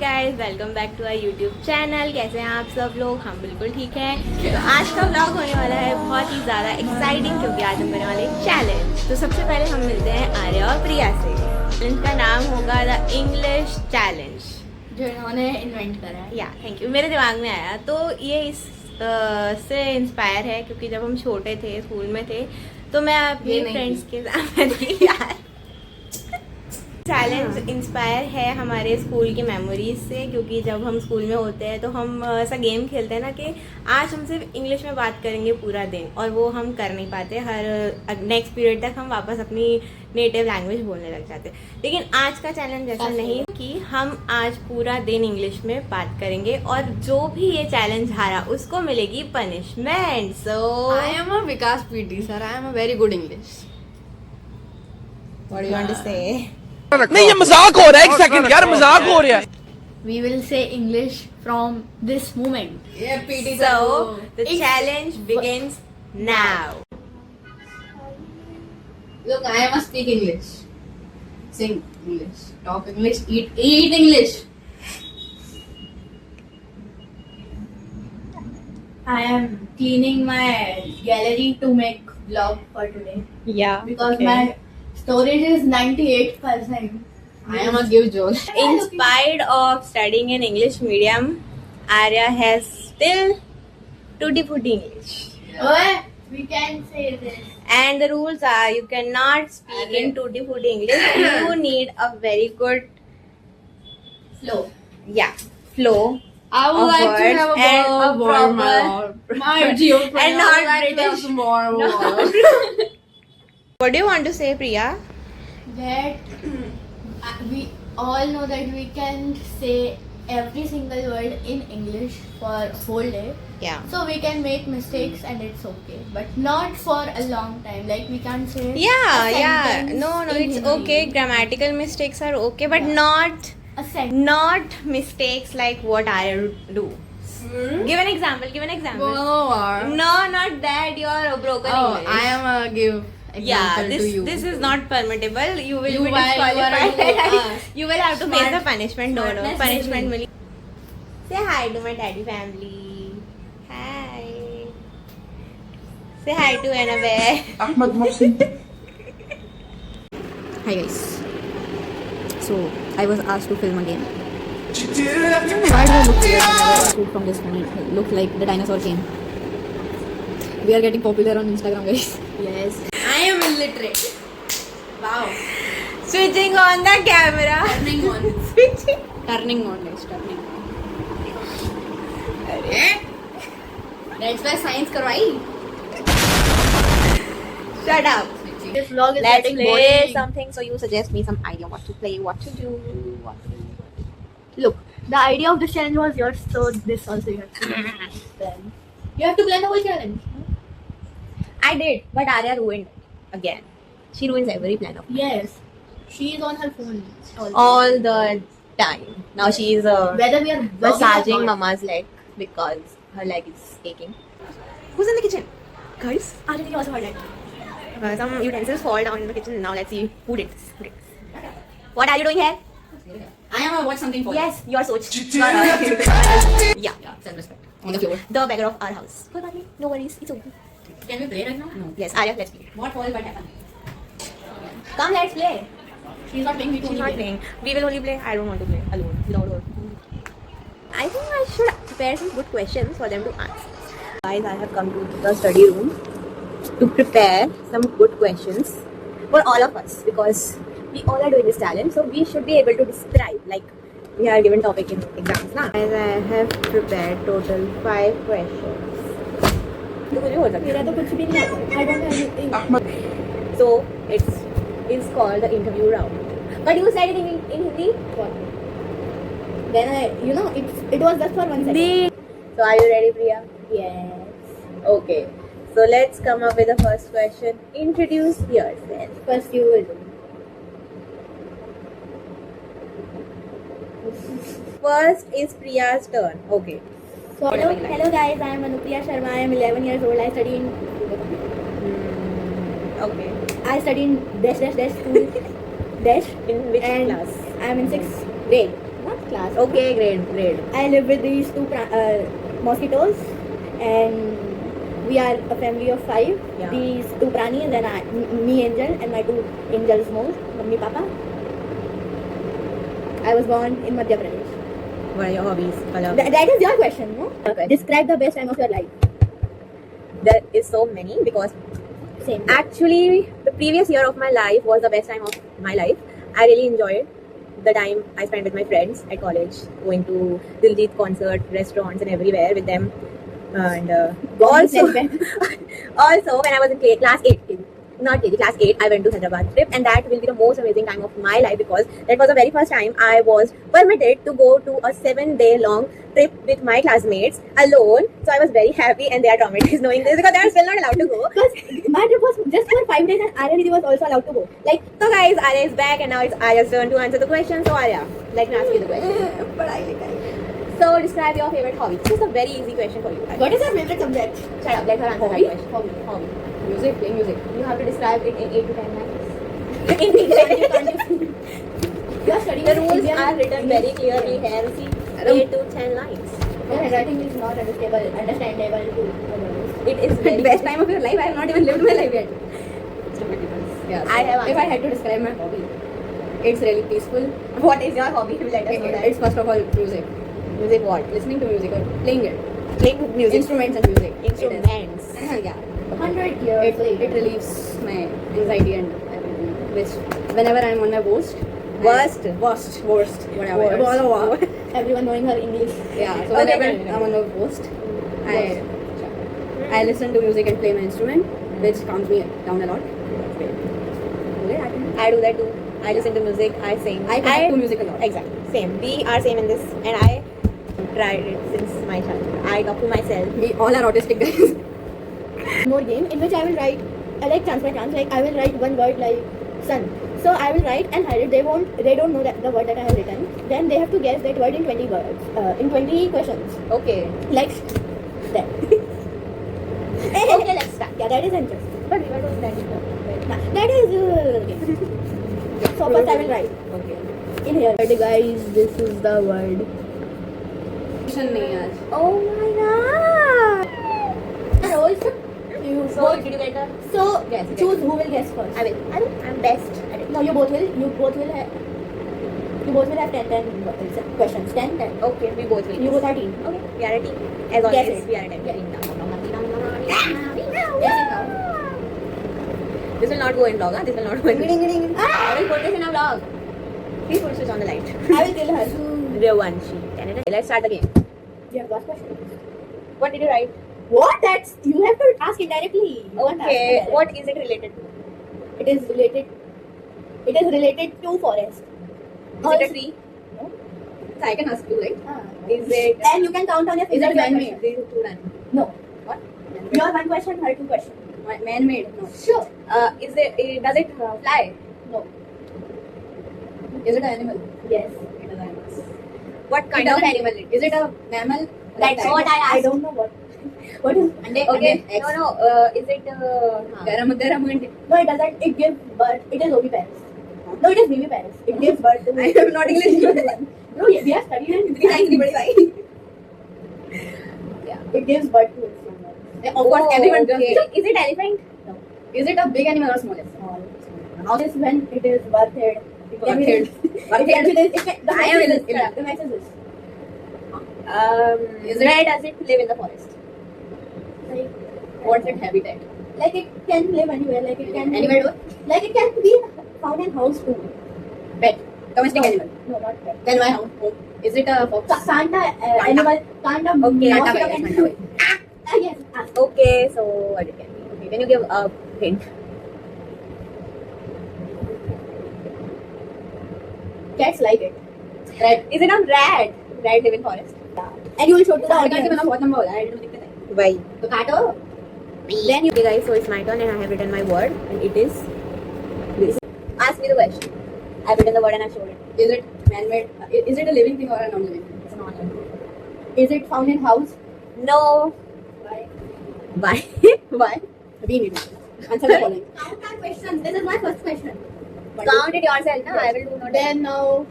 Guys welcome back to our YouTube channel. कैसे हैं आप सब लोग? हम बिल्कुल ठीक हैं। तो आज का व्लॉग होने वाला है बहुत ही ज़्यादा एक्साइटिंग क्योंकि आज हम करने वाले चैलेंज। तो सबसे पहले हम मिलते हैं आर्या और प्रिया से। चैलेंज का नाम होगा द इंग्लिश चैलेंज, जो इन्होंने इन्वेंट करा है। या थैंक यू, मेरे दिमाग में आया। तो ये इस से इंस्पायर है क्योंकि जब हम छोटे थे, स्कूल में थे, तो मैं अपने फ्रेंड्स के साथ यार चैलेंज इंस्पायर है हमारे स्कूल की मेमोरीज से, क्योंकि जब हम स्कूल में होते हैं तो हम ऐसा गेम खेलते हैं ना कि आज हम सिर्फ इंग्लिश में बात करेंगे पूरा दिन, और वो हम कर नहीं पाते। हर नेक्स्ट पीरियड तक हम वापस अपनी नेटिव लैंग्वेज बोलने लग जाते हैं। लेकिन आज का चैलेंज ऐसा नहीं कि हम आज पूरा दिन इंग्लिश में बात करेंगे, और जो भी ये चैलेंज हारा उसको मिलेगी punishment. So I am a Vikas PT sir. I am a very good English. What do you want to say? नहीं, ये मजाक हो रहा है। एक सेकंड यार, मजाक हो रहा है। We will say English from this moment. Yeah, PT So the challenge begins now. Look, I am a speak English. Sing English. Talk English. Eat English. I am cleaning my gallery to make vlog for today Yeah. because my storage is 98%. I am a give joke. Inspired of studying in English medium, Arya has still tutti frutti English. Oh, we can say this. And the rules are you cannot speak in tutti frutti English. You need a very good Flow. flow. I would Of like to words have a and ball, a ball, proper- my geography. And not I would like to have British. some more. What do you want to say, Priya? That we all know that we can say every single word in English for a whole day. Yeah. So we can make mistakes and it's okay. But not for a long time. Like we can't say Yeah. a sentence No, in it's Hindi. okay. Grammatical mistakes are okay, but Yeah. not A sentence. not mistakes like what I do. Give an example. Give an example. No, not that. You're a broken English. I am a give example Yeah, to you. this is not permittable. You will You be while you are disqualified. a, You will have to face the smart- punishment. No, smartness punishment will will. Say hi to my daddy family. Hi. Say hi to Annabelle. Ahmed Mohsin. Hi guys. So I was asked to film again. She did it after Why do I look weird whenever I shoot from this phone? It looks like the dinosaur came. We are getting popular on Instagram, guys. Yes. I am illiterate. Wow. Switching on the camera. Turning on. Switching. Turning on, guys. Turning on. That's why science karwai. Shut up. This vlog is Let's getting play boring. Something, so you suggest me some idea what to play, what to do, what to do. Look, the idea of this challenge was yours, so this also you have to do. Then you have to plan the whole challenge. I did, but Arya ruined it again. She ruins every plan of Yes. She is on her phone. all the time. Now she is Whether we are vlogging or massaging not. Mama's leg because her leg is aching. Who's in the kitchen? Guys, Arjun, you also heard it. some utensils fall down in the kitchen. Now let's see who did this. Who did this? What are you doing here? I am gonna watch something for Yes, you're Soch. She did it after Yeah, Yeah, self-respect. On the floor. the beggar of our house. Good, Arya. No worries, it's okay. Can we play right now? No. Yes, Arya, let's play. What will but happen? Come, let's play. She's not playing. We She's only not play. playing. We will only play. I don't want to play alone without her. I think I should prepare some good questions for them to answer. Guys, I have come to the study room to prepare some good questions for all of us because we all are doing this challenge, so we should be able to describe like we are given topic in exams now. Guys, I have prepared total 5 questions. मेरा तो कुछ भी नहीं आता. I don't have anything. So it's called the interview round. But you said it in Hindi. What? Then it was just for 1 second. So are you ready, Priya? Yes. Okay. So let's come up with the first question. Introduce yourself. First you will do. First is Priya's turn. Okay. So, hello guys, I am Anupriya Sharma. I am 11 years old. I study in Okay. I study in dash school dash In which and class? I am in 6th grade. What? class. Okay, great. I live with these two mosquitoes, and we are a family of 5. Yeah. These two prani, and then me angel, and my 2 angels more, mummy papa. I was born in Madhya Pradesh. What are your hobbies? Color? That is your question, no? Okay. Describe the best time of your life. There is so many because Same. actually the previous year of my life was the best time of my life. I really enjoyed the time I spent with my friends at college, going to Diljit concert, restaurants and everywhere with them. And also when I was in class 8, not KG, class 8, I went to Hyderabad trip, and that will be the most amazing time of my life because that was the very first time I was permitted to go to a 7-day long trip with my classmates alone. So I was very happy, and they are traumatized knowing this because they are still not allowed to go. Because my trip was just for 5 days, and Arya was also allowed to go. Like, So guys, Arya is back, and now it's Arya's turn to answer the question. So Arya, let me ask you the question. So describe your favorite hobby. This is a very easy question for you. what is your favorite subject? Shut up, let her answer Hobby? that question. Hobby. Music, playing music. You have to describe it in 8 to 10 lines. You are studying The rules Indian are written English. very clearly here. See, 8 to 10 lines. Your handwriting is not understandable to others. It is very Best time of your life. I have not even lived my life yet. Yeah. I have If I answered. had to describe my hobby, it's really peaceful. What is your hobby? Let us know that. It's first of all music. Music what? Listening to music or playing it. Playing music. Instruments and music. Instruments. Yeah. 100 years It later. relieves my anxiety and everything. Which whenever I'm on my worst. Worst. Whatever. Worst. Everyone knowing her English. Yeah. So Okay, whenever okay. I'm on my worst, I listen to music and play my instrument, which calms me down a lot. I do that too. I listen to music. I sing. I connect to music a lot. Exactly. Same. We are same in this, and I tried it since my childhood. I talk to myself. We all are autistic guys. More game in which I will write, like chance by chance, like I will write one word like sun. So I will write and hide it. They don't know that the word that I have written. Then they have to guess that word in 20 words, in 20 questions. Okay. Like that. Okay, let's start. Yeah, that is interesting. But we were doing that before. That is. So first I will write Okay. in here. But guys, this is the word. नहीं आज. Oh my god. Rose. You So both. did you get the? So Guess. choose who will guess first. I will. I'm best at it. No, you both will. You both will have 10 questions. 10. Okay, we both will. You both are team. Okay, we are a team. As Guess always, it. we are a team. Yeah. Guess it now. This will not go in vlog, huh? This will not go in. I will put this in a vlog. Please put switch on the light. I will kill her. Revanshi. Let's start the game. Yeah, last question. What did you write? What? You have to ask indirectly. You can't ask Okay. indirectly. What is it related to? It is related to forest. Is it a tree? No. So I can ask you, right? Is it? And you can count on your Is fingers. it your man-made? question. These are two random. No. What? Your one question, her 2 questions. Man-made? No. Sure. Is it? Does it fly? No. Is it an animal? Yes. It is an animal. What kind It of doesn't- animal? Is it a mammal? That's what I I asked. don't know what. What is? Okay. X. No. Is it? Garamundi. No, it doesn't. It gives birth. It is oviparous. No, it is viviparous. It gives birth to. I am not English. No, we are studying. Yeah. It gives birth to its young. Of course, everyone does. Okay. Is it elephant? Is it a big animal or small? How is when it is birthed? It can be Birthed. It can be this. The I am max is in this. this. The max is this. Is it- Where does it live in the forest? Like, What's its habitat? like it can live anywhere. Like it can. Anywhere do? Like it can be found in house too. Pet. Domestic No. animal. No, not pet. Then why home? Is it a fox? Kanda Kanda. animal. Kanda. Okay, mosquito Kanda can- virus, Kanda Yes. Ask. Okay. So what it can be? Okay. Can you give a hint? Cats like it. Rat. Is it a rat? Rat live in forest. And you will show to the I can't audience. remember what number. I don't think that. Why? So kato. Then you. Okay, guys. So it's my turn, and I have written my word, and it is this. Ask me the question. I've written the word and I've showed it. Is it man-made? Is it a living thing or a non-living thing? It's not. Is it found in house? No. Why? Why? Why? We need to answer the following. Count our questions. This is my first question. Count it yourself. No, I will do not. Then now,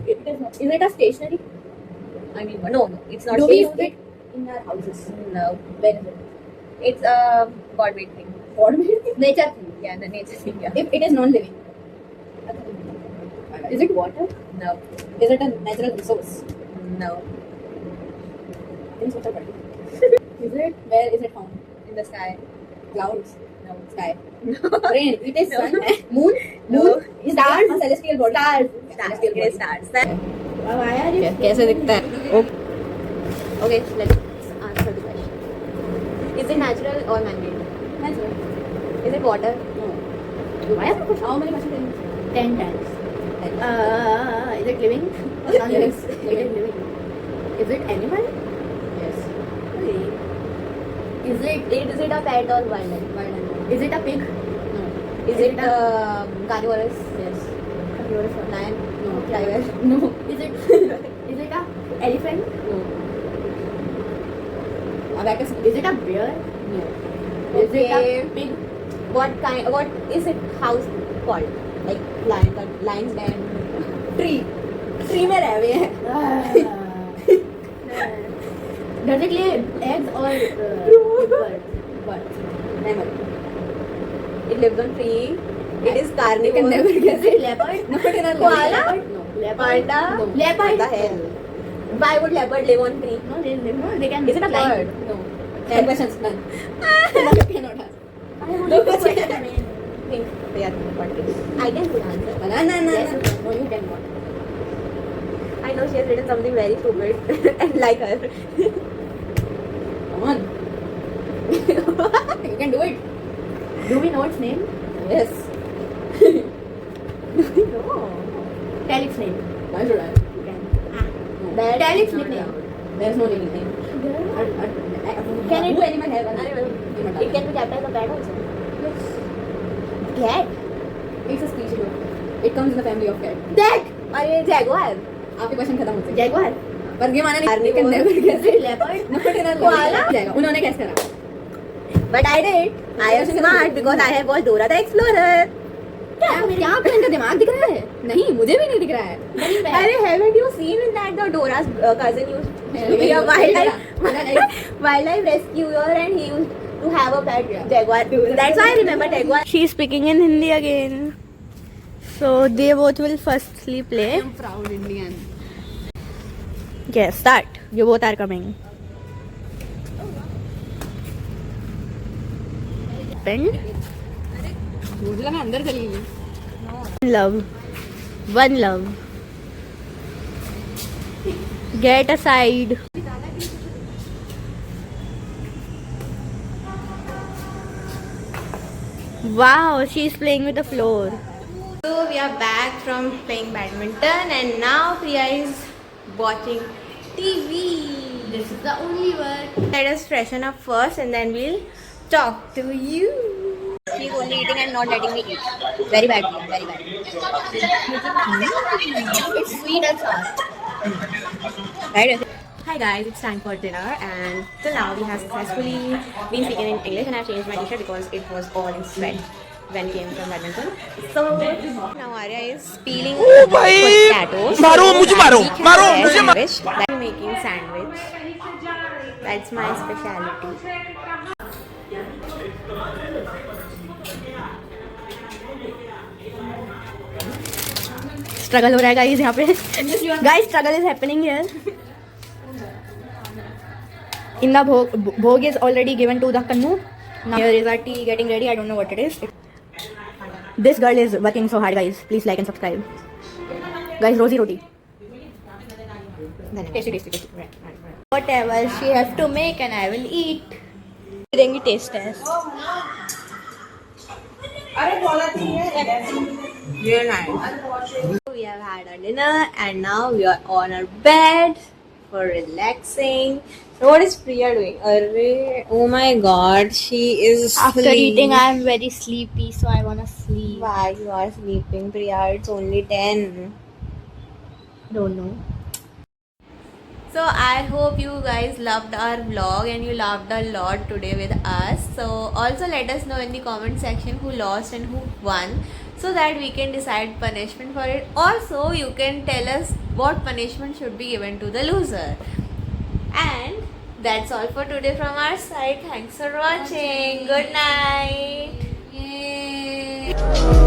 Is it a stationery? I mean, no, it's not. Do we use stationery. it in our houses? No. Where is it? It's a God-made thing. Nature thing. Yeah, the nature thing. Yeah. If it is non-living. Is it water? No. Is it a natural resource? No. Is it? Where is it found? In the sky. Clouds. No. Sky. Rain. It is No. sun. Moon. No. Moon. Stars. A celestial body. Stars. Stars. Celestial It is body. stars. Why are you? कैसे दिखता है? Okay, let's answer the question. Is it natural or man-made? Natural. Is it water? No. Why are you? How many questions? 10 times. Is it living? Yes. It is living. Is it animal? Yes. Is it? Is it a pet or wild animal? Is it a pig? No. Is Is it it carnivorous? Yes. Lion? No. Tiger? No. Is it a elephant? No. Abacus. Is it a bear? No. Is it Okay. a pig? What is it house called? Like lions den? Tree. Tree में रह गए हैं. Does it lay eggs or bird? Mammal. It lives on tree. It is carnivore. You can never guess it. Leopard? No, it is not Koala? leopard. No. Leopard? Panda? No. What Leopard? the hell? Why would leopard live on tree? No, they can. Is it a fly. bird? No. 10 questions, none. Cannot ask. I want No to question. question. Think. Yeah, what it is. I can put answer. No, Yes, you can. No, you cannot. I know she has written something very stupid and like her. Come on. You can do it. Do we know its name? Yes. No. Tell its name. Why should I? You can. That Tell its is not nickname. allowed. There's no nickname. Can it? Who animal have a It can be kept as a pet also. cat. It's a species of. It comes in the family of cat. That. अरे jaguar. आपके question खत्म हो गए. Jaguar. पर ये माना नहीं. Carnivore. You can never guess it. Leopard. No, it is not. Koala? जाएगा. उन्होंने guess करा. But I did. I am smart because I have watched Dora the Explorer. क्या आपको इनका दिमाग दिख रहा है? नहीं, मुझे भी नहीं दिख रहा है. अरे haven't you seen that the Dora's cousin used to be a wildlife rescuer and he used to have a pet jaguar. That's why I remember jaguar. She's speaking in Hindi again. So they both will firstly play. I am proud Indian. Yes, start. You both are coming. Happened. मुझे लगा अंदर चली गई. Love. One love. Get aside. Wow, she's playing with the floor. So we are back from playing badminton and now Priya is watching TV. This is the only one. Let us freshen up first and then we'll talk to you. She's only eating and not letting me eat. Very bad. Very bad. It's sweet and sour. Right? Hi guys, it's time for dinner and till now we have successfully been speaking in English and I've changed my t-shirt because it was all in sweat when we came from badminton. So now Arya is peeling ओ भाई, potatoes. मारो, मुझे मारो, We can मारो, prepare मुझे मारो. sandwich. I'm making sandwich. That's my specialty. Struggle हो रहा है guys यहाँ पे. Guys, struggle is happening here. In the bhog is already given to the Kannu. Now here is our tea getting ready. I don't know what it is. This girl is working so hard, guys. Please like and subscribe. Guys, rosy roti. Tasty. Whatever she has to make and I will eat. देंगे taste test. Very nice. We have had our dinner and now we are on our bed for relaxing. So what is Priya doing? Arre, oh my god, she is After asleep. eating, I am very sleepy, so I wanna sleep. Why you are sleeping, Priya? It's only 10. Don't know. So I hope you guys loved our vlog and you laughed a lot today with us. So also let us know in the comment section who lost and who won so that we can decide punishment for it. Also you can tell us what punishment should be given to the loser. And that's all for today from our side. Thanks for watching. Good night. Yay.